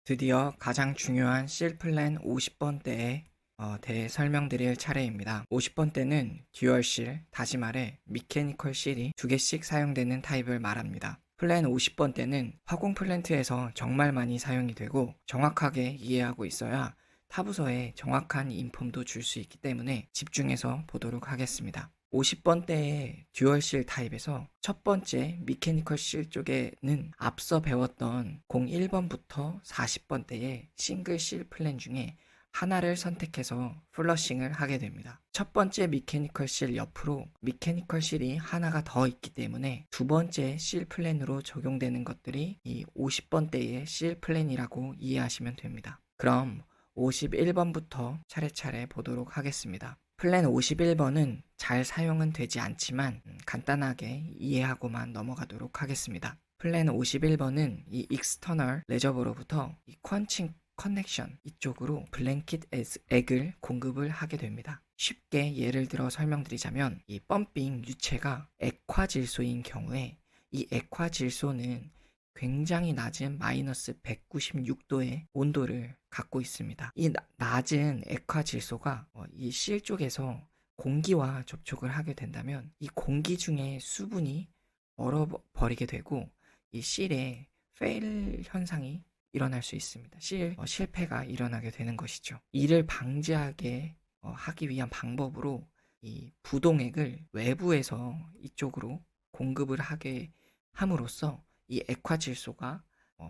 드디어 가장 중요한 실플랜 50번대에 대해 설명드릴 차례입니다. 50번대는 듀얼실, 다시 말해 미케니컬 실이 두 개씩 사용되는 타입을 말합니다. 플랜 50번대는 화공 플랜트에서 정말 많이 사용이 되고 정확하게 이해하고 있어야 타부서에 정확한 인폼도 줄 수 있기 때문에 집중해서 보도록 하겠습니다. 50번대의 듀얼실 타입에서 첫 번째 미케니컬 실 쪽에는 앞서 배웠던 01번부터 40번대의 싱글 실 플랜 중에 하나를 선택해서 플러싱을 하게 됩니다. 첫 번째 미케니컬 실 옆으로 미케니컬 실이 하나가 더 있기 때문에 두 번째 실 플랜으로 적용되는 것들이 이 50번대의 실 플랜이라고 이해하시면 됩니다. 그럼 51번부터 차례차례 보도록 하겠습니다. 플랜 51번은 잘 사용은 되지 않지만 간단하게 이해하고만 넘어가도록 하겠습니다. 플랜 51번은 이 익스터널 레저버로부터 이 퀀칭 커넥션 이쪽으로 블랭킷 액을 공급을 하게 됩니다. 쉽게 예를 들어 설명드리자면 이 펌핑 유체가 액화 질소인 경우에 이 액화 질소는 굉장히 낮은 마이너스 196도의 온도를 갖고 있습니다. 이 낮은 액화 질소가 이 실 쪽에서 공기와 접촉을 하게 된다면 이 공기 중에 수분이 얼어버리게 되고 이 실에 페일 현상이 일어날 수 있습니다. 실패가 일어나게 되는 것이죠. 이를 방지하게 하기 위한 방법으로 이 부동액을 외부에서 이쪽으로 공급을 하게 함으로써 이 액화 질소가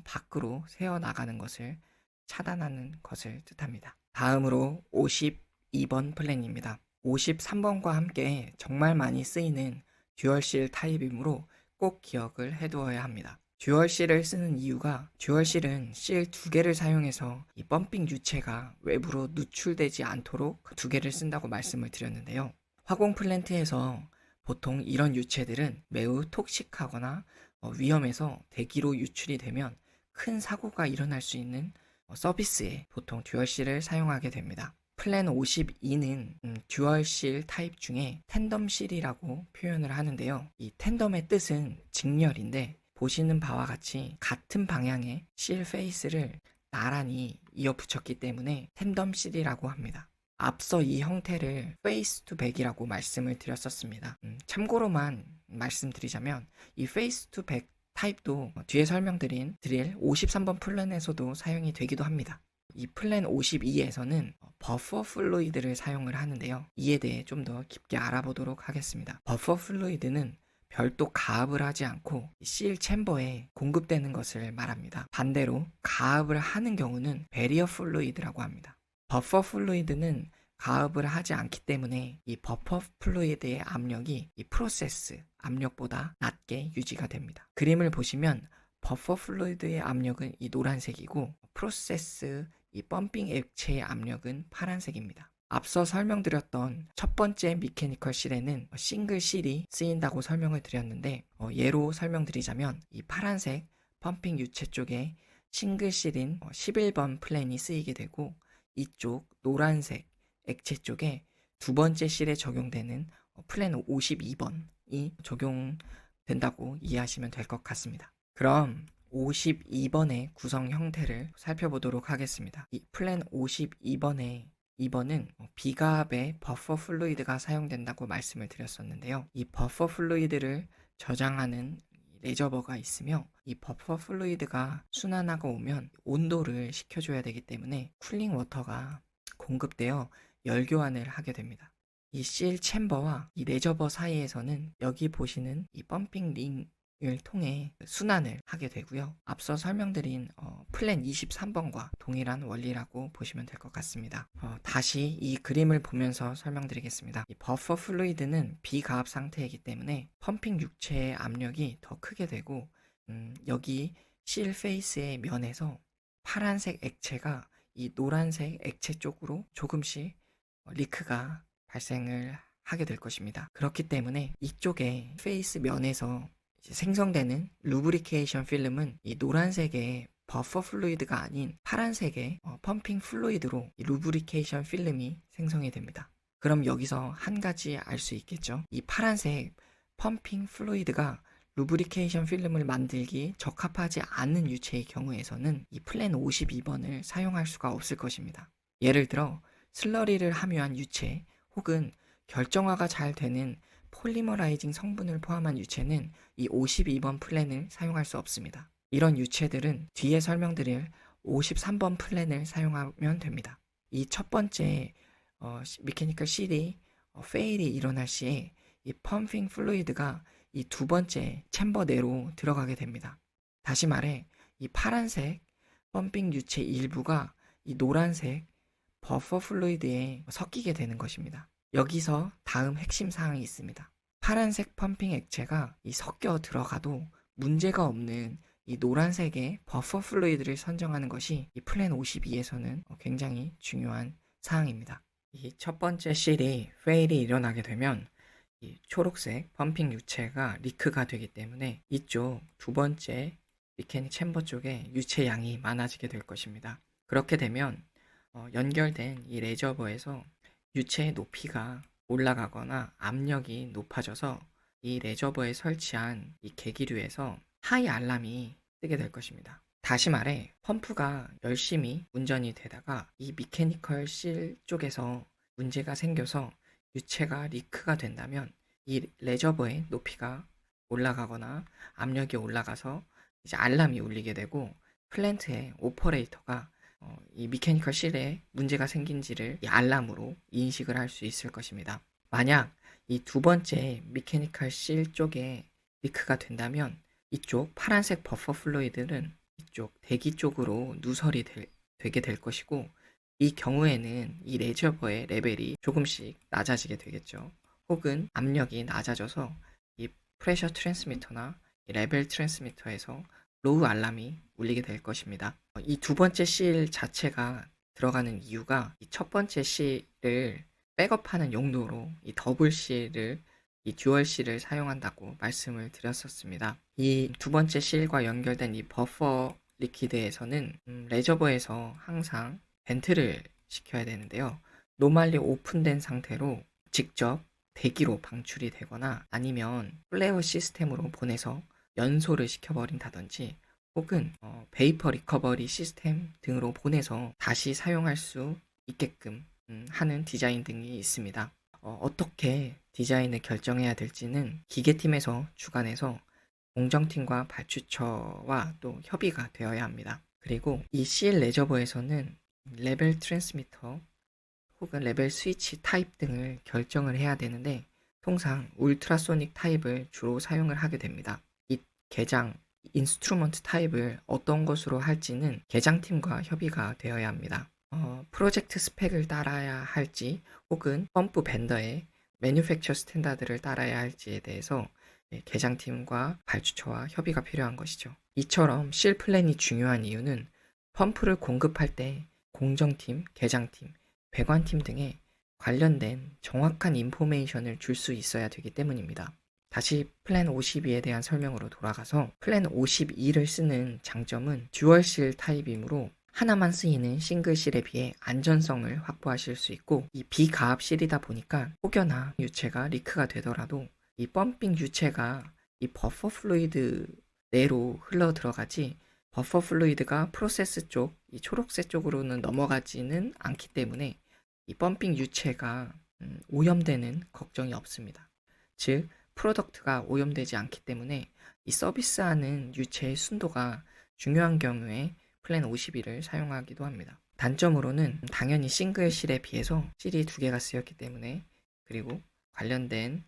밖으로 새어나가는 것을 차단하는 것을 뜻합니다. 다음으로 52번 플랜입니다. 53번과 함께 정말 많이 쓰이는 듀얼실 타입이므로 꼭 기억을 해두어야 합니다. 듀얼실을 쓰는 이유가 듀얼실은 실 두 개를 사용해서 이 펌핑 유체가 외부로 누출되지 않도록 그 두 개를 쓴다고 말씀을 드렸는데요. 화공 플랜트에서 보통 이런 유체들은 매우 톡식하거나 위험해서 대기로 유출이 되면 큰 사고가 일어날 수 있는 서비스에 보통 듀얼실을 사용하게 됩니다. 플랜 52는 듀얼실 타입 중에 텐덤실이라고 표현을 하는데요. 이 텐덤의 뜻은 직렬인데 보시는 바와 같이 같은 방향의 실 페이스를 나란히 이어 붙였기 때문에 텐덤실이라고 합니다. 앞서 이 형태를 페이스 투 백이라고 말씀을 드렸었습니다. 참고로만 말씀드리자면 이 페이스 투 백 타입도 뒤에 설명드린 드릴 53번 플랜에서도 사용이 되기도 합니다. 이 플랜 52에서는 버퍼 플루이드를 사용을 하는데요. 이에 대해 좀 더 깊게 알아보도록 하겠습니다. 버퍼 플루이드는 별도 가압을 하지 않고 실 챔버에 공급되는 것을 말합니다. 반대로 가압을 하는 경우는 베리어 플루이드라고 합니다. 버퍼 플루이드는 가압을 하지 않기 때문에 이 버퍼 플루이드의 압력이 이 프로세스 압력보다 낮게 유지가 됩니다. 그림을 보시면 버퍼 플루이드의 압력은 이 노란색이고 프로세스 이 펌핑 액체의 압력은 파란색입니다. 앞서 설명드렸던 첫 번째 미케니컬 실에는 싱글 실이 쓰인다고 설명을 드렸는데 예로 설명드리자면 이 파란색 펌핑 유체 쪽에 싱글 실인 11번 플랜이 쓰이게 되고 이쪽 노란색 액체 쪽에 두 번째 실에 적용되는 플랜 52번이 적용된다고 이해하시면 될 것 같습니다. 그럼 52번의 구성 형태를 살펴보도록 하겠습니다. 이 플랜 52번의 2번은 비가압의 버퍼 플루이드가 사용된다고 말씀을 드렸었는데요. 이 버퍼 플루이드를 저장하는 레저버가 있으며 이 버퍼 플루이드가 순환하고 오면 온도를 식혀줘야 되기 때문에 쿨링 워터가 공급되어 열교환을 하게 됩니다. 이 실 챔버와 이 레저버 사이에서는 여기 보시는 이 펌핑 링을 통해 순환을 하게 되고요. 앞서 설명드린 플랜 23번과 동일한 원리라고 보시면 될 것 같습니다. 다시 이 그림을 보면서 설명드리겠습니다. 이 버퍼 플루이드는 비가압 상태이기 때문에 펌핑 육체의 압력이 더 크게 되고 여기 실 페이스의 면에서 파란색 액체가 이 노란색 액체 쪽으로 조금씩 리크가 발생을 하게 될 것입니다. 그렇기 때문에 이쪽에 페이스 면에서 생성되는 루브리케이션 필름은 이 노란색의 버퍼 플루이드가 아닌 파란색의 펌핑 플루이드로 이 루브리케이션 필름이 생성이 됩니다. 그럼 여기서 한 가지 알 수 있겠죠? 이 파란색 펌핑 플루이드가 루브리케이션 필름을 만들기 적합하지 않은 유체의 경우에서는 이 플랜 52번을 사용할 수가 없을 것입니다. 예를 들어 슬러리를 함유한 유체 혹은 결정화가 잘 되는 폴리머라이징 성분을 포함한 유체는 이 52번 플랜을 사용할 수 없습니다. 이런 유체들은 뒤에 설명드릴 53번 플랜을 사용하면 됩니다. 이 첫 번째 미케니컬 실이 페일이 일어날 시에 이 펌핑 플루이드가 이 두 번째 챔버 내로 들어가게 됩니다. 다시 말해 이 파란색 펌핑 유체 일부가 이 노란색 버퍼 플루이드에 섞이게 되는 것입니다. 여기서 다음 핵심 사항이 있습니다. 파란색 펌핑 액체가 이 섞여 들어가도 문제가 없는 이 노란색의 버퍼 플루이드를 선정하는 것이 이 플랜 52에서는 굉장히 중요한 사항입니다. 이 첫 번째 실이 페일이 일어나게 되면 이 초록색 펌핑 유체가 리크가 되기 때문에 이쪽 두 번째 미케닉 챔버 쪽에 유체 양이 많아지게 될 것입니다. 그렇게 되면 연결된 이 레저버에서 유체의 높이가 올라가거나 압력이 높아져서 이 레저버에 설치한 이 계기류에서 하이 알람이 뜨게 될 것입니다. 다시 말해 펌프가 열심히 운전이 되다가 이 미케니컬 실 쪽에서 문제가 생겨서 유체가 리크가 된다면 이 레저버의 높이가 올라가거나 압력이 올라가서 이제 알람이 울리게 되고 플랜트의 오퍼레이터가 이 미케니컬 실에 문제가 생긴지를 이 알람으로 인식을 할 수 있을 것입니다. 만약 이 두 번째 미케니컬 실 쪽에 리크가 된다면 이쪽 파란색 버퍼 플루이드는 이쪽 대기 쪽으로 누설이 되게 될 것이고 이 경우에는 이 레저버의 레벨이 조금씩 낮아지게 되겠죠. 혹은 압력이 낮아져서 이 프레셔 트랜스미터나 이 레벨 트랜스미터에서 로우 알람이 울리게 될 것입니다. 이 두 번째 실 자체가 들어가는 이유가 이 첫 번째 실을 백업하는 용도로 이 더블 실을 이 듀얼 실을 사용한다고 말씀을 드렸었습니다. 이 두 번째 실과 연결된 이 버퍼 리퀴드에서는 레저버에서 항상 벤트를 시켜야 되는데요. 노멀리 오픈된 상태로 직접 대기로 방출이 되거나 아니면 플레어 시스템으로 보내서 연소를 시켜버린다든지 혹은 베이퍼 리커버리 시스템 등으로 보내서 다시 사용할 수 있게끔 하는 디자인 등이 있습니다. 어떻게 디자인을 결정해야 될지는 기계팀에서 주관해서 공정팀과 발주처와 또 협의가 되어야 합니다. 그리고 이 CL 레저버에서는 레벨 트랜스미터 혹은 레벨 스위치 타입 등을 결정을 해야 되는데 통상 울트라소닉 타입을 주로 사용을 하게 됩니다. 이 개장 인스트루먼트 타입을 어떤 것으로 할지는 개장팀과 협의가 되어야 합니다. 프로젝트 스펙을 따라야 할지 혹은 펌프 벤더의 매뉴팩처 스탠다드를 따라야 할지에 대해서 개장팀과 발주처와 협의가 필요한 것이죠. 이처럼 실 플랜이 중요한 이유는 펌프를 공급할 때 공정팀, 개장팀, 배관팀 등의 관련된 정확한 인포메이션을 줄 수 있어야 되기 때문입니다. 다시 플랜 52에 대한 설명으로 돌아가서 플랜 52를 쓰는 장점은 듀얼실 타입이므로 하나만 쓰이는 싱글실에 비해 안전성을 확보하실 수 있고 이 비가압 실이다 보니까 혹여나 유체가 리크가 되더라도 이 펌핑 유체가 이 버퍼 플루이드 내로 흘러 들어가지 버퍼 플루이드가 프로세스 쪽, 이 초록색 쪽으로는 넘어가지는 않기 때문에 이 펌핑 유체가 오염되는 걱정이 없습니다. 즉 프로덕트가 오염되지 않기 때문에 이 서비스하는 유체의 순도가 중요한 경우에 플랜 52를 사용하기도 합니다. 단점으로는 당연히 싱글 실에 비해서 실이 두 개가 쓰였기 때문에 그리고 관련된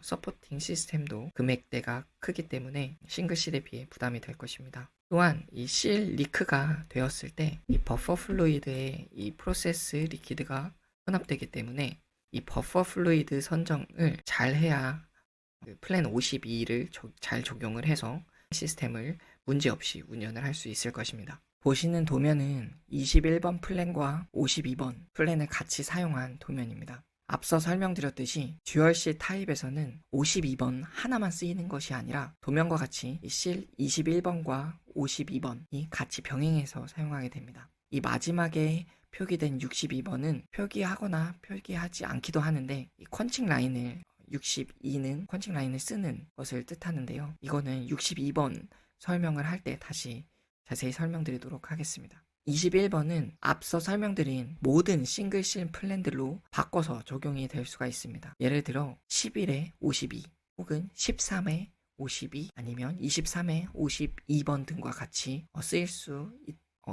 서포팅 시스템도 금액대가 크기 때문에 싱글 실에 비해 부담이 될 것입니다. 또한 이 실 리크가 되었을 때 이 버퍼 플루이드에 이 프로세스 리퀴드가 혼합되기 때문에 이 버퍼 플루이드 선정을 잘 해야 그 플랜 52를 잘 적용을 해서 시스템을 문제없이 운영을 할 수 있을 것입니다. 보시는 도면은 21번 플랜과 52번 플랜을 같이 사용한 도면입니다. 앞서 설명드렸듯이 듀얼실 타입에서는 52번 하나만 쓰이는 것이 아니라 도면과 같이 실 21번과 52번이 같이 병행해서 사용하게 됩니다. 이 마지막에 표기된 62번은 표기하거나 표기하지 않기도 하는데 이 펀칭 라인을 62는 펀칭 라인을 쓰는 것을 뜻하는데요. 이거는 62번 설명을 할 때 다시 자세히 설명드리도록 하겠습니다. 21번은 앞서 설명드린 모든 싱글실 플랜들로 바꿔서 적용이 될 수가 있습니다. 예를 들어 11에 52 혹은 13에 52 아니면 23에 52번 등과 같이 쓰일 수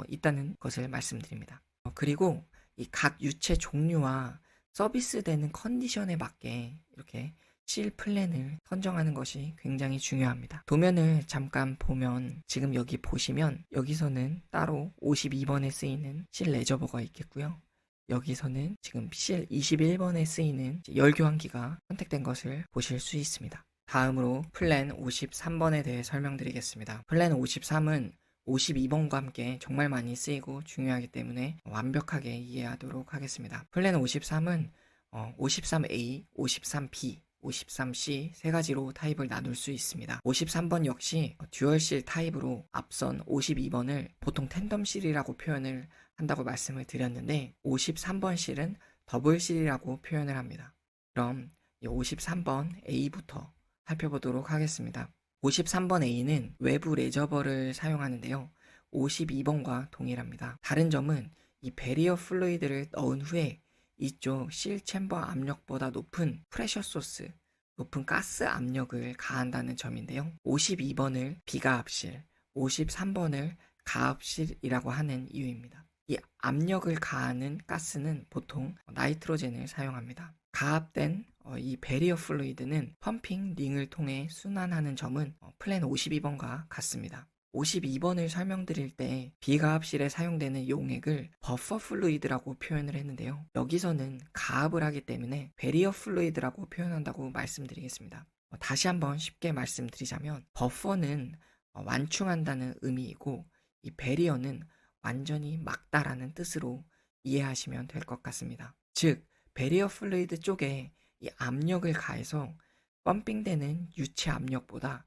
있다는 것을 말씀드립니다. 그리고 이 각 유체 종류와 서비스되는 컨디션에 맞게 이렇게 실 플랜을 선정하는 것이 굉장히 중요합니다. 도면을 잠깐 보면 지금 여기 보시면 여기서는 따로 52번에 쓰이는 실 레저버가 있겠고요. 여기서는 지금 실 21번에 쓰이는 열교환기가 선택된 것을 보실 수 있습니다. 다음으로 플랜 53번에 대해 설명드리겠습니다. 플랜 53은 52번과 함께 정말 많이 쓰이고 중요하기 때문에 완벽하게 이해하도록 하겠습니다. 플랜 53은 53A, 53B, 53C 세 가지로 타입을 나눌 수 있습니다. 53번 역시 듀얼실 타입으로 앞선 52번을 보통 텐덤 실이라고 표현을 한다고 말씀을 드렸는데 53번 실은 더블 실이라고 표현을 합니다. 그럼 이 53번 A부터 살펴보도록 하겠습니다. 53번 A는 외부 레저버를 사용하는데요. 52번과 동일합니다. 다른 점은 이 베리어 플루이드를 넣은 후에 이쪽 실 챔버 압력보다 높은 프레셔 소스, 높은 가스 압력을 가한다는 점인데요. 52번을 비가압실, 53번을 가압실이라고 하는 이유입니다. 이 압력을 가하는 가스는 보통 나이트로젠을 사용합니다. 가압된 이 베리어 플루이드는 펌핑 링을 통해 순환하는 점은 플랜 52번과 같습니다. 52번을 설명드릴 때 비가압실에 사용되는 용액을 버퍼 플루이드라고 표현을 했는데요. 여기서는 가압을 하기 때문에 베리어 플루이드라고 표현한다고 말씀드리겠습니다. 다시 한번 쉽게 말씀드리자면 버퍼는 완충한다는 의미이고 이 베리어는 완전히 막다라는 뜻으로 이해하시면 될 것 같습니다. 즉 베리어 플루이드 쪽에 이 압력을 가해서 펌핑되는 유체 압력보다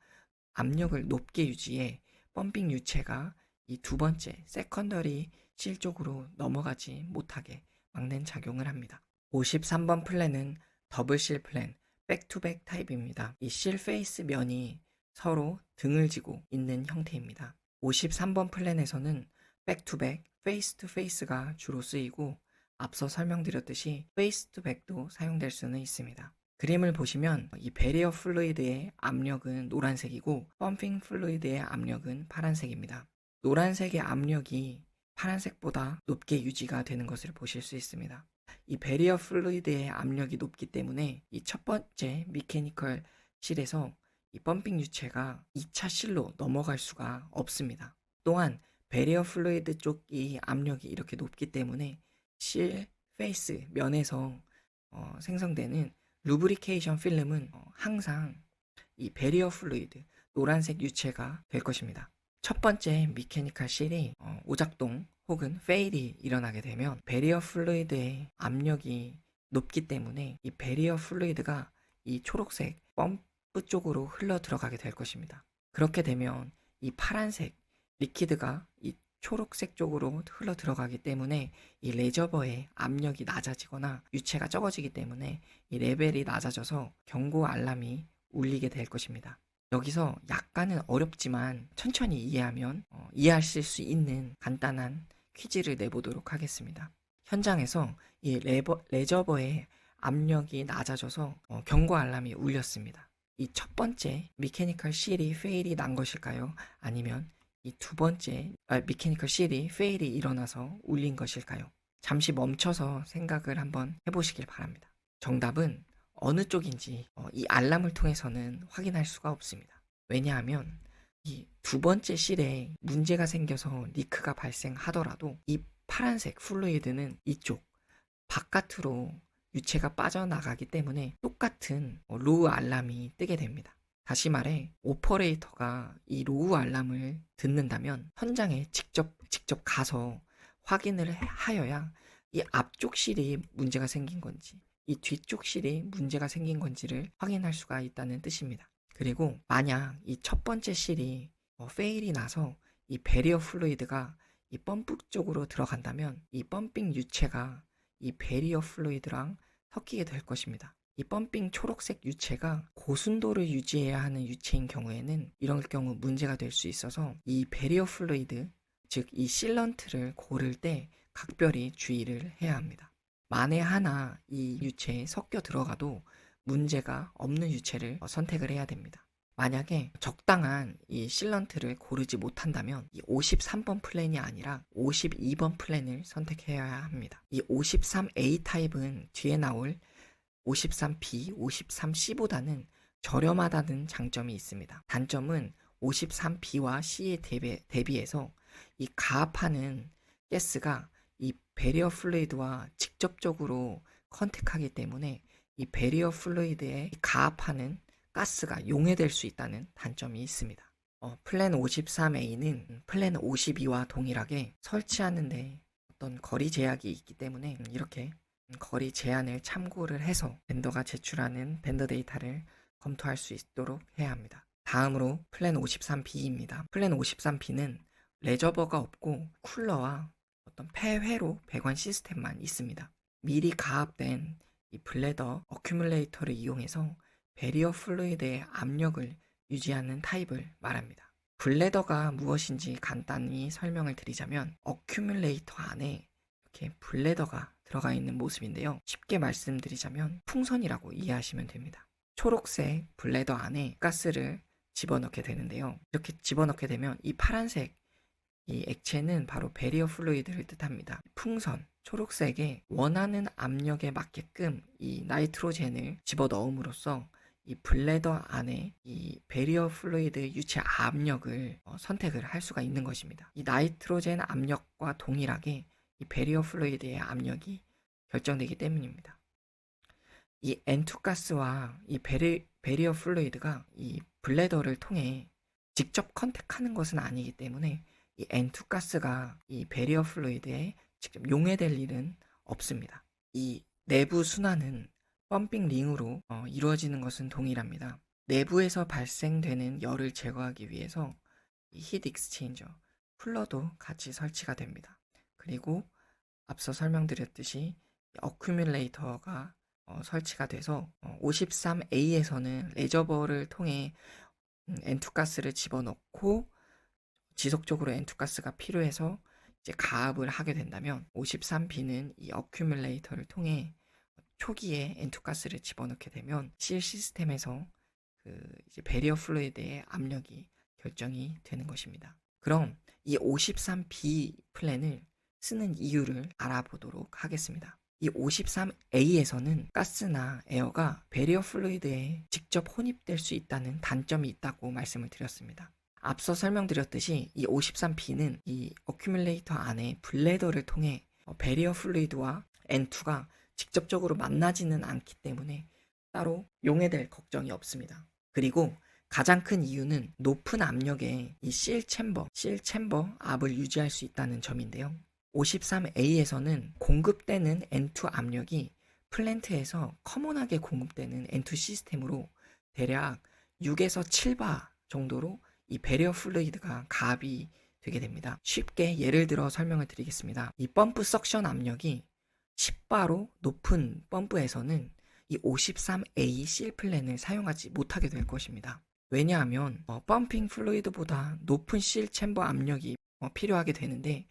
압력을 높게 유지해 펌핑 유체가 이 두 번째 세컨더리 실 쪽으로 넘어가지 못하게 막는 작용을 합니다. 53번 플랜은 더블 실 플랜, 백투백 타입입니다. 이 실 페이스 면이 서로 등을 지고 있는 형태입니다. 53번 플랜에서는 백투백, 페이스 투 페이스가 주로 쓰이고 앞서 설명드렸듯이 페이스 투 백도 사용될 수는 있습니다. 그림을 보시면 이 베리어 플루이드의 압력은 노란색이고 펌핑 플루이드의 압력은 파란색입니다. 노란색의 압력이 파란색보다 높게 유지가 되는 것을 보실 수 있습니다. 이 베리어 플루이드의 압력이 높기 때문에 이 첫 번째 미케니컬 실에서 이 펌핑 유체가 2차 실로 넘어갈 수가 없습니다. 또한 베리어 플루이드 쪽이 압력이 이렇게 높기 때문에 실 페이스 면에서 생성되는 루브리케이션 필름은 항상 이 베리어 플루이드 노란색 유체가 될 것입니다. 첫 번째 미케니컬 실이 오작동 혹은 페일이 일어나게 되면 베리어 플루이드의 압력이 높기 때문에 이 베리어 플루이드가 이 초록색 펌프 쪽으로 흘러 들어가게 될 것입니다. 그렇게 되면 이 파란색 리퀴드가 이 초록색 쪽으로 흘러 들어가기 때문에 이 레저버의 압력이 낮아지거나 유체가 적어지기 때문에 이 레벨이 낮아져서 경고 알람이 울리게 될 것입니다. 여기서 약간은 어렵지만 천천히 이해하면 이해하실 수 있는 간단한 퀴즈를 내보도록 하겠습니다. 현장에서 이 레저버의 압력이 낮아져서 경고 알람이 울렸습니다. 이 첫 번째 미케니컬 실이 페일이 난 것일까요? 아니면 이 두 번째 미케니컬 실이 페일이 일어나서 울린 것일까요? 잠시 멈춰서 생각을 한번 해보시길 바랍니다. 정답은 어느 쪽인지 이 알람을 통해서는 확인할 수가 없습니다. 왜냐하면 이 두 번째 실에 문제가 생겨서 리크가 발생하더라도 이 파란색 플루이드는 이쪽 바깥으로 유체가 빠져나가기 때문에 똑같은 로우 알람이 뜨게 됩니다. 다시 말해 오퍼레이터가 이 로우 알람을 듣는다면 현장에 직접 가서 확인을 하여야 이 앞쪽 실이 문제가 생긴 건지 이 뒤쪽 실이 문제가 생긴 건지를 확인할 수가 있다는 뜻입니다. 그리고 만약 이 첫 번째 실이 페일이 나서 이 베리어 플루이드가 이 펌프 쪽으로 들어간다면 이 펌핑 유체가 이 베리어 플루이드랑 섞이게 될 것입니다. 이 펌핑 초록색 유체가 고순도를 유지해야 하는 유체인 경우에는 이럴 경우 문제가 될 수 있어서 이 배리어 플루이드, 즉 이 실런트를 고를 때 각별히 주의를 해야 합니다. 만에 하나 이 유체에 섞여 들어가도 문제가 없는 유체를 선택을 해야 됩니다. 만약에 적당한 이 실런트를 고르지 못한다면 이 53번 플랜이 아니라 52번 플랜을 선택해야 합니다. 이 53A 타입은 뒤에 나올 53B, 53C보다는 저렴하다는 장점이 있습니다. 단점은 53B와 C에 대비해서 이 가압하는 가스가 이 배리어 플루이드와 직접적으로 컨택하기 때문에 이 배리어 플루이드에 가압하는 가스가 용해될 수 있다는 단점이 있습니다. 플랜 53A는 플랜 52와 동일하게 설치하는데 어떤 거리 제약이 있기 때문에 이렇게 거리 제한을 참고를 해서 벤더가 제출하는 벤더 데이터를 검토할 수 있도록 해야 합니다. 다음으로 플랜 53B입니다. 플랜 53B는 레저버가 없고 쿨러와 어떤 폐회로 배관 시스템만 있습니다. 미리 가압된 이 블레더 어큐뮬레이터를 이용해서 배리어 플루이드의 압력을 유지하는 타입을 말합니다. 블레더가 무엇인지 간단히 설명을 드리자면 어큐뮬레이터 안에 이렇게 블레더가 들어가 있는 모습인데요. 쉽게 말씀드리자면 풍선이라고 이해하시면 됩니다. 초록색 블레더 안에 가스를 집어넣게 되는데요. 이렇게 집어넣게 되면 이 파란색 이 액체는 바로 배리어 플루이드를 뜻합니다. 풍선, 초록색에 원하는 압력에 맞게끔 이 나이트로젠을 집어넣음으로써 이 블레더 안에 이 배리어 플루이드 유체 압력을 선택을 할 수가 있는 것입니다. 이 나이트로젠 압력과 동일하게 이 배리어 플루이드의 압력이 결정되기 때문입니다. 이 N2 가스와 이 배리어 플루이드가 이 블레더를 통해 직접 컨택하는 것은 아니기 때문에 이 N2 가스가 이 배리어 플루이드에 직접 용해될 일은 없습니다. 이 내부 순환은 펌핑 링으로 이루어지는 것은 동일합니다. 내부에서 발생되는 열을 제거하기 위해서 이 히트 익스체인저, 쿨러도 같이 설치가 됩니다. 그리고 앞서 설명드렸듯이 어큐뮬레이터가 설치가 돼서 53A에서는 레저버를 통해 N2 가스를 집어넣고 지속적으로 N2 가스가 필요해서 이제 가압을 하게 된다면 53B는 이 어큐뮬레이터를 통해 초기에 N2 가스를 집어넣게 되면 실 시스템에서 이제 배리어 플루이드의 압력이 결정이 되는 것입니다. 그럼 이 53B 플랜을 쓰는 이유를 알아보도록 하겠습니다. 이 53A에서는 가스나 에어가 배리어 플루이드에 직접 혼입될 수 있다는 단점이 있다고 말씀을 드렸습니다. 앞서 설명드렸듯이 이 53B는 이 어큐뮬레이터 안에 블레더를 통해 배리어 플루이드와 N2가 직접적으로 만나지는 않기 때문에 따로 용해될 걱정이 없습니다. 그리고 가장 큰 이유는 높은 압력에 이 실 챔버 압을 유지할 수 있다는 점인데요. 53A에서는 공급되는 N2 압력이 플랜트에서 커먼하게 공급되는 N2 시스템으로 대략 6에서 7바 정도로 이 배리어 플루이드가 가압이 되게 됩니다. 쉽게 예를 들어 설명을 드리겠습니다. 이 펌프 석션 압력이 10바로 높은 펌프에서는 이 53A 실 플랜을 사용하지 못하게 될 것입니다. 왜냐하면 펌핑 플루이드보다 높은 실 챔버 압력이 필요하게 되는데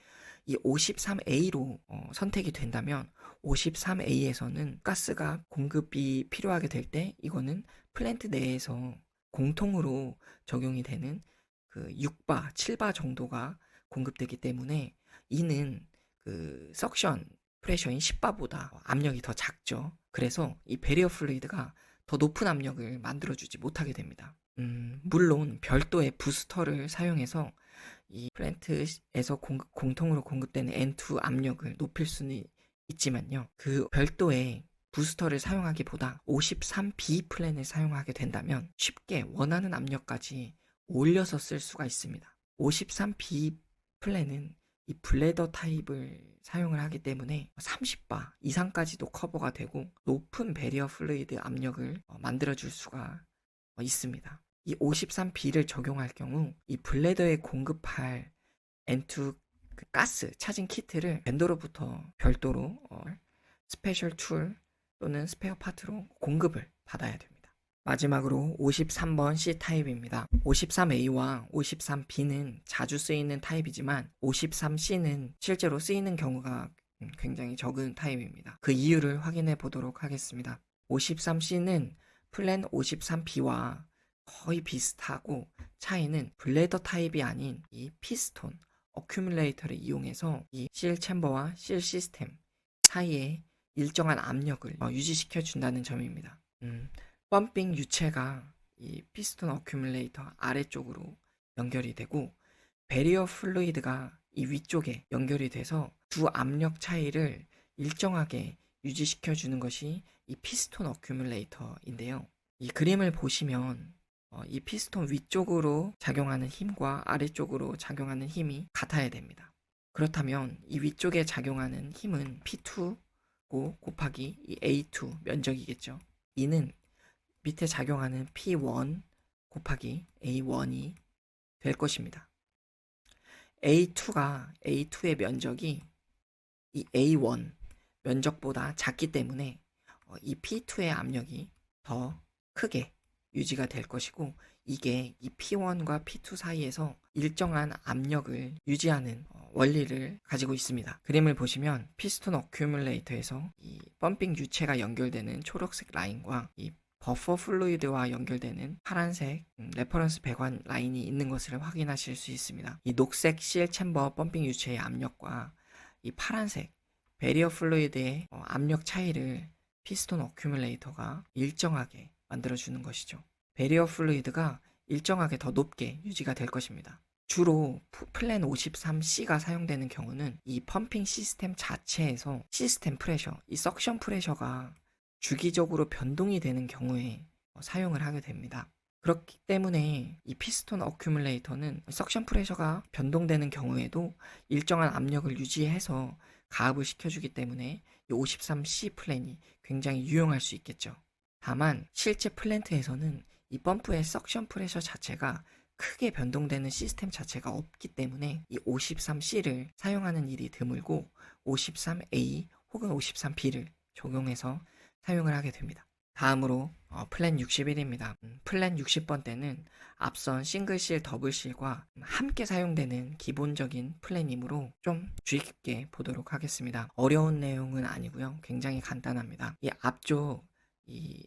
이 53A로 선택이 된다면 53A에서는 가스가 공급이 필요하게 될 때 이거는 플랜트 내에서 공통으로 적용이 되는 그 6바, 7바 정도가 공급되기 때문에 이는 그 석션 프레셔인 10바보다 압력이 더 작죠. 그래서 이 배리어 플루이드가 더 높은 압력을 만들어주지 못하게 됩니다. 물론 별도의 부스터를 사용해서 이 플랜트에서 공통으로 공급되는 N2 압력을 높일 수는 있지만요. 그 별도의 부스터를 사용하기보다 53B 플랜을 사용하게 된다면 쉽게 원하는 압력까지 올려서 쓸 수가 있습니다. 53B 플랜은 이 블레더 타입을 사용을 하기 때문에 30바 이상까지도 커버가 되고 높은 배리어 플루이드 압력을 만들어줄 수가 있습니다. 이 53B를 적용할 경우 이 블레더에 공급할 N2 그 가스 차징 키트를 벤더로부터 별도로 스페셜 툴 또는 스페어 파트로 공급을 받아야 됩니다. 마지막으로 53번 C 타입입니다. 53A와 53B는 자주 쓰이는 타입이지만 53C는 실제로 쓰이는 경우가 굉장히 적은 타입입니다. 그 이유를 확인해 보도록 하겠습니다. 53C는 플랜 53B와 거의 비슷하고 차이는 블레더 타입이 아닌 이 피스톤 어큐뮬레이터를 이용해서 이 실 챔버와 실 시스템 사이에 일정한 압력을 유지시켜 준다는 점입니다. 펌핑 유체가 이 피스톤 어큐뮬레이터 아래쪽으로 연결이 되고 배리어 플루이드가 이 위쪽에 연결이 돼서 두 압력 차이를 일정하게 유지시켜 주는 것이 이 피스톤 어큐뮬레이터인데요. 이 그림을 보시면 이 피스톤 위쪽으로 작용하는 힘과 아래쪽으로 작용하는 힘이 같아야 됩니다. 그렇다면 이 위쪽에 작용하는 힘은 P2고 곱하기 이 A2 면적이겠죠. 이는 밑에 작용하는 P1 곱하기 A1이 될 것입니다. A2의 면적이 이 A1 면적보다 작기 때문에 이 P2의 압력이 더 크게 유지가 될 것이고 이게 이 P1과 P2 사이에서 일정한 압력을 유지하는 원리를 가지고 있습니다. 그림을 보시면 피스톤 어큐뮬레이터에서 이 펌핑 유체가 연결되는 초록색 라인과 이 버퍼 플루이드와 연결되는 파란색 레퍼런스 배관 라인이 있는 것을 확인하실 수 있습니다. 이 녹색 실 챔버 펌핑 유체의 압력과 이 파란색 배리어 플루이드의 압력 차이를 피스톤 어큐뮬레이터가 일정하게 만들어주는 것이죠. 배리어 플루이드가 일정하게 더 높게 유지가 될 것입니다. 주로 플랜 53C가 사용되는 경우는 이 펌핑 시스템 자체에서 시스템 프레셔, 이 석션 프레셔가 주기적으로 변동이 되는 경우에 사용을 하게 됩니다. 그렇기 때문에 이 피스톤 어큐뮬레이터는 석션 프레셔가 변동되는 경우에도 일정한 압력을 유지해서 가압을 시켜주기 때문에 이 53C 플랜이 굉장히 유용할 수 있겠죠. 다만 실제 플랜트에서는 이 펌프의 석션 프레셔 자체가 크게 변동되는 시스템 자체가 없기 때문에 이 53C를 사용하는 일이 드물고 53A 혹은 53B를 적용해서 사용을 하게 됩니다. 다음으로 플랜 61입니다. 플랜 60번 때는 앞선 싱글실, 더블실과 함께 사용되는 기본적인 플랜이므로 좀 주의 깊게 보도록 하겠습니다. 어려운 내용은 아니고요. 굉장히 간단합니다. 이 앞쪽 이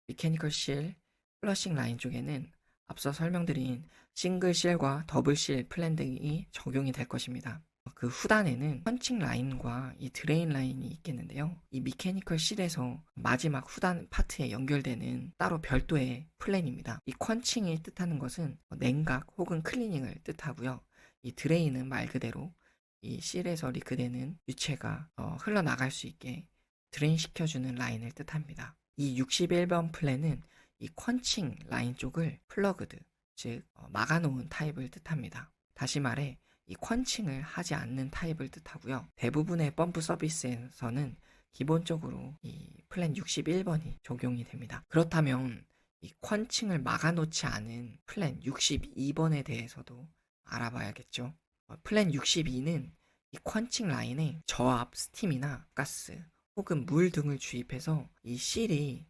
미케니컬 실 플러싱 라인 쪽에는 앞서 설명드린 싱글실과 더블실 플랜 등이 적용이 될 것입니다. 그 후단에는 펀칭 라인과 이 드레인 라인이 있겠는데요. 이 미케니컬 실에서 마지막 후단 파트에 연결되는 따로 별도의 플랜입니다. 이 펀칭이 뜻하는 것은 냉각 혹은 클리닝을 뜻하고요. 이 드레인은 말 그대로 이 실에서 리크되는 유체가 흘러나갈 수 있게 드레인 시켜주는 라인을 뜻합니다. 이 61번 플랜은 이 펀칭 라인 쪽을 플러그드, 즉 막아놓은 타입을 뜻합니다. 다시 말해 이 펀칭을 하지 않는 타입을 뜻하고요. 대부분의 펌프 서비스에서는 기본적으로 이 플랜 61번이 적용이 됩니다. 그렇다면 이 펀칭을 막아놓지 않은 플랜 62번에 대해서도 알아봐야겠죠. 플랜 62는 이 펀칭 라인에 저압, 스팀이나 가스 혹은 물 등을 주입해서 이 실이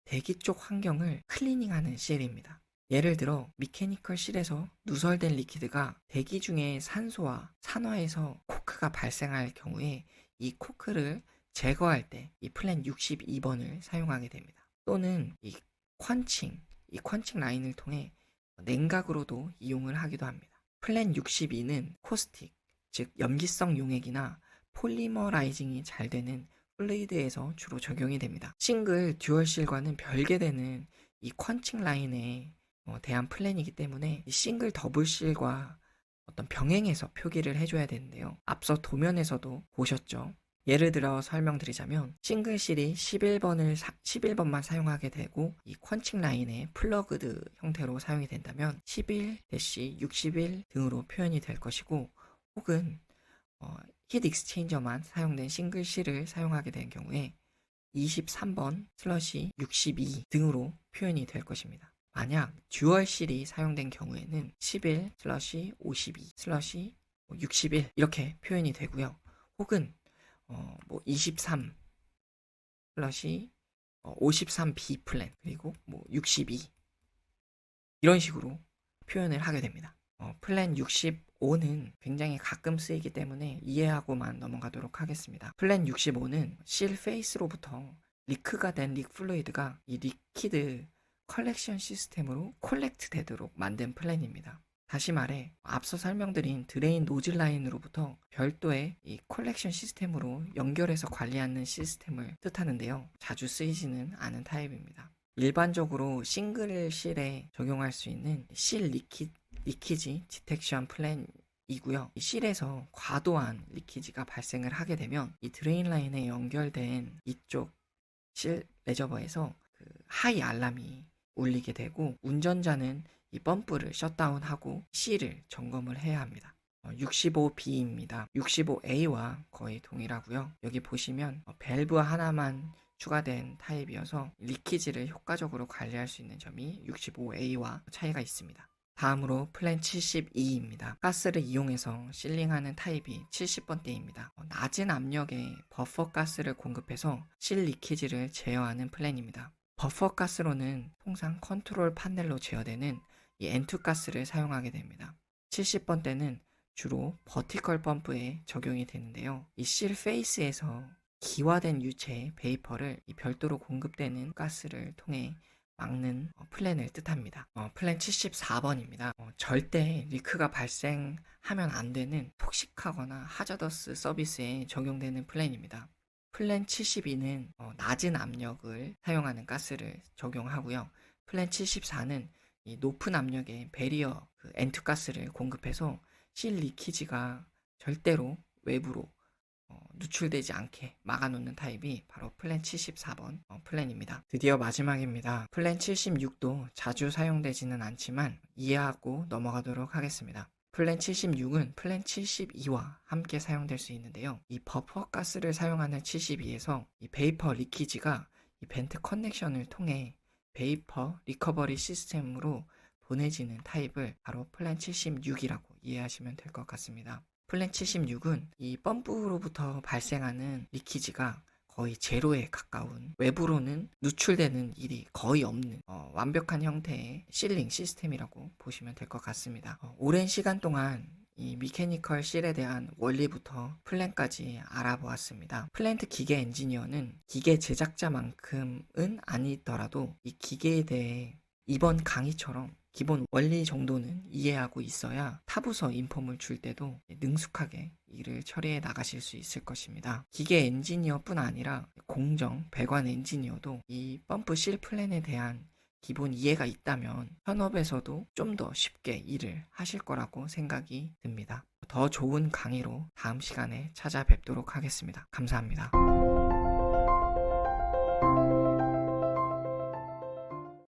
대기 쪽 환경을 클리닝하는 실입니다. 예를 들어 미케니컬 실에서 누설된 리퀴드가 대기 중에 산소와 산화해서 코크가 발생할 경우에 이 코크를 제거할 때 이 플랜 62번을 사용하게 됩니다. 또는 이 펀칭 라인을 통해 냉각으로도 이용을 하기도 합니다. 플랜 62는 코스틱, 즉 염기성 용액이나 폴리머라이징이 잘 되는 플루이드에서 주로 적용이 됩니다. 싱글, 듀얼실과는 별개되는 이 펀칭 라인에 대한 플랜이기 때문에 싱글, 더블실과 어떤 병행해서 표기를 해줘야 되는데요. 앞서 도면에서도 보셨죠? 예를 들어 설명드리자면 싱글실이 11번만 사용하게 되고 이 펀칭 라인의 플러그드 형태로 사용이 된다면 11-61 등으로 표현이 될 것이고 혹은 힛 익스체인저만 사용된 싱글실을 사용하게 된 경우에 23번 슬러시 62 등으로 표현이 될 것입니다. 만약 듀얼실이 사용된 경우에는 11 슬러시 52 슬러시 61 이렇게 표현이 되고요. 혹은 23 슬러시 53B 플랜, 그리고 뭐 62 이런 식으로 표현을 하게 됩니다. 플랜 65는 굉장히 가끔 쓰이기 때문에 이해하고만 넘어가도록 하겠습니다. 플랜 65는 실 페이스로부터 리크가 된 릭 플루이드가 이 리퀴드 컬렉션 시스템으로 콜렉트 되도록 만든 플랜입니다. 다시 말해 앞서 설명드린 드레인 노즐 라인으로부터 별도의 이 컬렉션 시스템으로 연결해서 관리하는 시스템을 뜻하는데요. 자주 쓰이지는 않은 타입입니다. 일반적으로 싱글 실에 적용할 수 있는 실 리키지 디텍션 플랜이고요. 이 실에서 과도한 리키지가 발생을 하게 되면 이 드레인 라인에 연결된 이쪽 실 레저버에서 그 하이 알람이 울리게 되고 운전자는 이 펌프를 셧다운하고 실을 점검을 해야 합니다. 65B입니다. 65A와 거의 동일하고요. 여기 보시면 밸브 하나만 추가된 타입이어서 리키지를 효과적으로 관리할 수 있는 점이 65A와 차이가 있습니다. 다음으로 플랜 72입니다. 가스를 이용해서 실링하는 타입이 70번대입니다. 낮은 압력의 버퍼 가스를 공급해서 실 리키지를 제어하는 플랜입니다. 버퍼 가스로는 통상 컨트롤 판넬로 제어되는 이 N2 가스를 사용하게 됩니다. 70번대는 주로 버티컬 펌프에 적용이 되는데요. 이 실 페이스에서 기화된 유체의 베이퍼를 별도로 공급되는 가스를 통해 막는 플랜을 뜻합니다. 플랜 74번입니다. 절대 리크가 발생하면 안 되는 톡식하거나 하자더스 서비스에 적용되는 플랜입니다. 플랜 72는 낮은 압력을 사용하는 가스를 적용하고요. 플랜 74는 이 높은 압력의 베리어 N2 가스를 공급해서 실 리키지가 절대로 외부로 누출되지 않게 막아놓는 타입이 바로 플랜 74번 플랜입니다. 드디어 마지막입니다. 플랜 76도 자주 사용되지는 않지만 이해하고 넘어가도록 하겠습니다. 플랜 76은 플랜 72와 함께 사용될 수 있는데요. 이 버퍼 가스를 사용하는 72에서 이 베이퍼 리키지가 이 벤트 커넥션을 통해 베이퍼 리커버리 시스템으로 보내지는 타입을 바로 플랜 76이라고 이해하시면 될 것 같습니다. 플랜 76은 이 펌프로부터 발생하는 리키지가 거의 제로에 가까운, 외부로는 누출되는 일이 거의 없는 완벽한 형태의 실링 시스템이라고 보시면 될 것 같습니다. 오랜 시간 동안 이 미케니컬 실에 대한 원리부터 플랜까지 알아보았습니다. 플랜트 기계 엔지니어는 기계 제작자만큼은 아니더라도 이 기계에 대해 이번 강의처럼 기본 원리 정도는 이해하고 있어야 타부서 인폼을 줄 때도 능숙하게 일을 처리해 나가실 수 있을 것입니다. 기계 엔지니어뿐 아니라 공정, 배관 엔지니어도 이 펌프 실 플랜에 대한 기본 이해가 있다면 현업에서도 좀 더 쉽게 일을 하실 거라고 생각이 듭니다. 더 좋은 강의로 다음 시간에 찾아뵙도록 하겠습니다. 감사합니다.